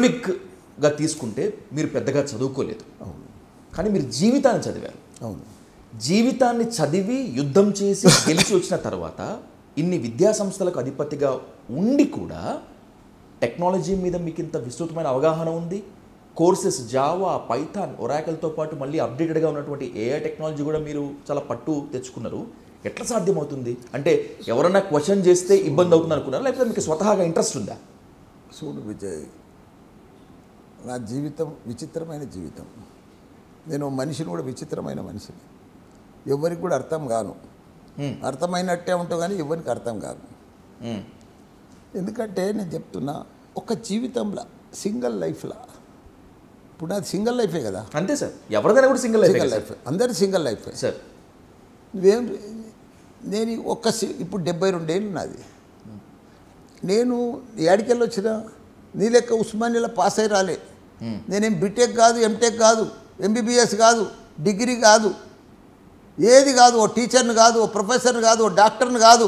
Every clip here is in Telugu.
అకాడమిక్గా తీసుకుంటే మీరు పెద్దగా చదువుకోలేదు, కానీ మీరు జీవితాన్ని చదివారు. అవును. జీవితాన్ని చదివి యుద్ధం చేసి గెలిచి వచ్చిన తర్వాత ఇన్ని విద్యా సంస్థలకు అధిపతిగా ఉండి కూడా టెక్నాలజీ మీద మీకు ఇంత విస్తృతమైన అవగాహన ఉంది. కోర్సెస్ జావా, పైథాన్, ఒరాకిల్తో పాటు మళ్ళీ అప్డేటెడ్గా ఉన్నటువంటి ఏఐ టెక్నాలజీ కూడా మీరు చాలా పట్టు తెచ్చుకున్నారు. ఎట్లా సాధ్యమవుతుంది? అంటే ఎవరన్నా క్వశ్చన్ చేస్తే ఇబ్బంది అవుతుంది అనుకున్నారా, లేకపోతే మీకు స్వతహాగా ఇంట్రెస్ట్ ఉందా? చూడు విజయ్, నా జీవితం విచిత్రమైన జీవితం. నేను మనిషిని కూడా విచిత్రమైన మనిషిని. ఎవరికి కూడా అర్థం కాను. అర్థమైనట్టే ఉంటావు కానీ ఎవరికి అర్థం కాదు. ఎందుకంటే నేను చెప్తున్నా, ఒక జీవితంలో సింగిల్ లైఫ్లో, ఇప్పుడు నాది సింగిల్ లైఫే కదా. అంతే సార్, ఎవరిదైనా కూడా సింగిల్ లైఫ్, అందరి సింగిల్ లైఫ్ సార్. నువ్వేం, నేను ఇప్పుడు 72 ఏళ్ళు నాది. నేను ఏడికెళ్ళి వచ్చినా నీ లెక్క ఉస్మానియాలో పాస్ అయి రాలే. నేనేం బీటెక్ కాదు, ఎంటెక్ కాదు, ఎంబీబీఎస్ కాదు, డిగ్రీ కాదు, ఏది కాదు. ఓ టీచర్ని కాదు, ఓ ప్రొఫెసర్ని కాదు, ఓ డాక్టర్ని కాదు,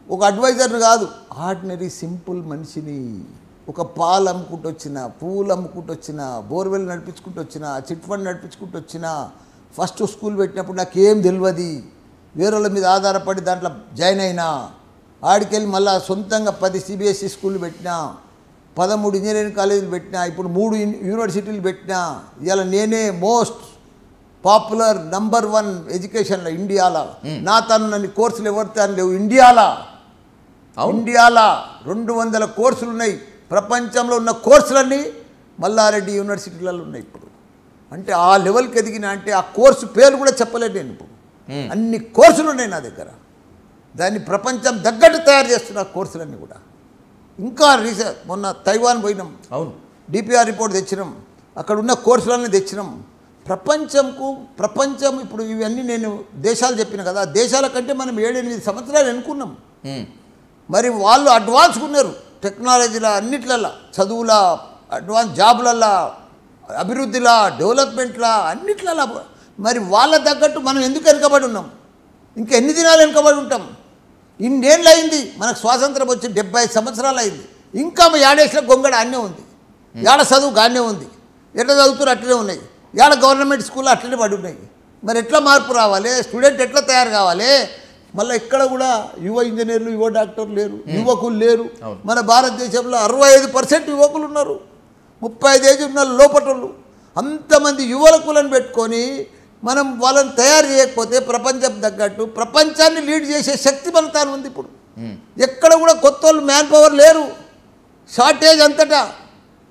ఒక అడ్వైజర్ని కాదు. ఆర్డినరీ సింపుల్ మనిషిని. ఒక పాలు అమ్ముకుంటూ వచ్చిన, పువ్వులు అమ్ముకుంటూ వచ్చిన, బోర్వెల్ నడిపించుకుంటూ వచ్చిన, చిట్ ఫండ్ నడిపించుకుంటూ వచ్చిన. ఫస్ట్ స్కూల్ పెట్టినప్పుడు నాకేం తెలియదు, వేరేళ్ళ మీద ఆధారపడి దాంట్లో జాయిన్ అయినా. ఆడికెళ్ళి మళ్ళీ సొంతంగా 10 సిబిఎస్ఈ స్కూళ్ళు పెట్టినా, 13 ఇంజనీరింగ్ కాలేజీలు పెట్టినా, ఇప్పుడు 3 యూనివర్సిటీలు పెట్టినా. ఇవాళ నేనే మోస్ట్ పాపులర్ నంబర్ 1 ఎడ్యుకేషన్లో ఇండియాలో. నా తనని కోర్సులు ఎవరితో లేవు ఇండియాలో. 200 కోర్సులు ఉన్నాయి. ప్రపంచంలో ఉన్న కోర్సులన్నీ మల్లారెడ్డి యూనివర్సిటీలలో ఉన్నాయి ఇప్పుడు. అంటే ఆ లెవెల్కి ఎదిగిన, అంటే ఆ కోర్సు పేరు కూడా చెప్పలేదు నేను. ఇప్పుడు అన్ని కోర్సులు ఉన్నాయి నా దగ్గర. దాన్ని ప్రపంచం తగ్గట్టు తయారు చేస్తున్న కోర్సులన్నీ కూడా. ఇంకా రీసెర్చ్, మొన్న తైవాన్ పోయినాం. అవును, డిపిఆర్ రిపోర్ట్ తెచ్చినాం. అక్కడ ఉన్న కోర్సులన్నీ తెచ్చినాం. ప్రపంచం ఇప్పుడు ఇవన్నీ నేను దేశాలు చెప్పిన కదా, దేశాల కంటే మనం 7-8 సంవత్సరాలు అనుకున్నాం. మరి వాళ్ళు అడ్వాన్స్గా ఉన్నారు టెక్నాలజీలో, అన్నిట్లల్లో, చదువుల అడ్వాన్స్, జాబులల్లో, అభివృద్ధిలో, డెవలప్మెంట్లో, అన్నిట్లలో. మరి వాళ్ళ తగ్గట్టు మనం ఎందుకు వెనుకబడి ఉన్నాం? ఇంకా ఎన్ని దినాలు వెనుకబడి ఉంటాం? ఇన్నేళ్ళు అయింది మనకు స్వాతంత్రం వచ్చి, 75 సంవత్సరాలు అయింది. ఇంకా ఏడేసిన గొంగడ అన్నే ఉంది, ఏడ చదువు గానే ఉంది, ఎట్లా చదువుతారు అట్లనే ఉన్నాయి, ఏడ గవర్నమెంట్ స్కూల్లో అట్లనే పడి ఉన్నాయి. మరి ఎట్లా మార్పు రావాలి? స్టూడెంట్ ఎట్లా తయారు కావాలి? మళ్ళీ ఇక్కడ కూడా యువ ఇంజనీర్లు, యువ డాక్టర్లు లేరు, యువకులు లేరు. మన భారతదేశంలో 65% యువకులు ఉన్నారు, 35 ఏజ్ ఉన్న లోపటోళ్ళు. అంతమంది యువకులను పెట్టుకొని మనం వాళ్ళని తయారు చేయకపోతే ప్రపంచం తగ్గట్టు ప్రపంచాన్ని లీడ్ చేసే శక్తి మన తాను ఉంది. ఇప్పుడు ఎక్కడ కూడా కొత్త వాళ్ళు మ్యాన్ పవర్ లేరు, షార్టేజ్ అంతటా,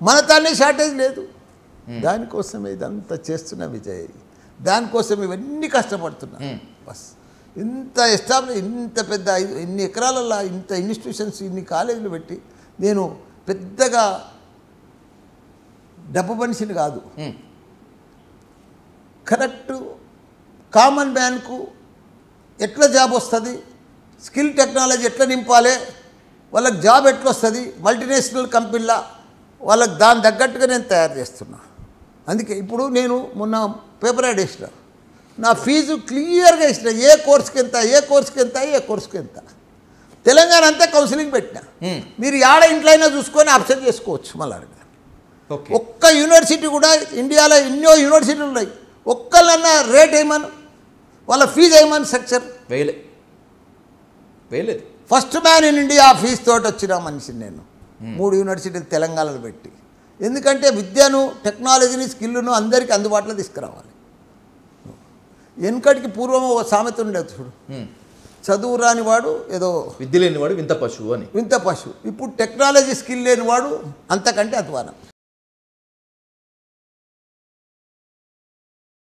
మన తానే షార్టేజ్ లేదు. దానికోసమే ఇదంతా చేస్తున్నా విజయ్, దానికోసం ఇవన్నీ కష్టపడుతున్నా. బస్ ఇంత ఎస్టాబ్లిష్, ఇంత పెద్ద ఇన్ని ఎకరాలలో ఇంత ఇన్స్టిట్యూషన్స్, ఇన్ని కాలేజీలు పెట్టి, నేను పెద్దగా డబ్బు మనిషిని కాదు. కరెక్ట్ కామన్ మ్యాన్కు ఎట్లా జాబ్ వస్తుంది, స్కిల్ టెక్నాలజీ ఎట్లా నింపాలి, వాళ్ళకి జాబ్ ఎట్లా వస్తుంది, మల్టీనేషనల్ కంపెనీలా వాళ్ళకి దాని తగ్గట్టుగా నేను తయారు చేస్తున్నా. అందుకే ఇప్పుడు నేను మొన్న పేపర్ యాడ్ వేసిన, నా ఫీజు క్లియర్గా ఇచ్చిన, ఏ కోర్సుకి ఎంత, ఏ కోర్సుకి ఎంత, ఏ కోర్సుకి ఎంత. తెలంగాణ అంతా కౌన్సిలింగ్ పెట్టినా. మీరు ఏడ ఇంట్లో అయినా చూసుకొని అబ్సర్వ్ చేసుకోవచ్చు. మళ్ళీ ఒక్క యూనివర్సిటీ కూడా, ఇండియాలో ఎన్నో యూనివర్సిటీలు ఉన్నాయి, ఒక్కళ్ళన్నా రేట్ వేయమని, వాళ్ళ ఫీజు వేయమని స్ట్రక్చర్ వేయలేదు. First man in India fees తోటి వచ్చిన మనిషిని నేను 3 యూనివర్సిటీలు తెలంగాణలో పెట్టి. ఎందుకంటే విద్యను, టెక్నాలజీని, స్కిల్ను అందరికీ అందుబాటులో తీసుకురావాలి. వెనుకటికి పూర్వం ఒక సామెత ఉండేది చూడు, చదువు రానివాడు ఏదో విద్య లేనివాడు వింత పశువు అని. వింత పశువు. ఇప్పుడు టెక్నాలజీ స్కిల్ లేనివాడు అంతకంటే అధ్వానం.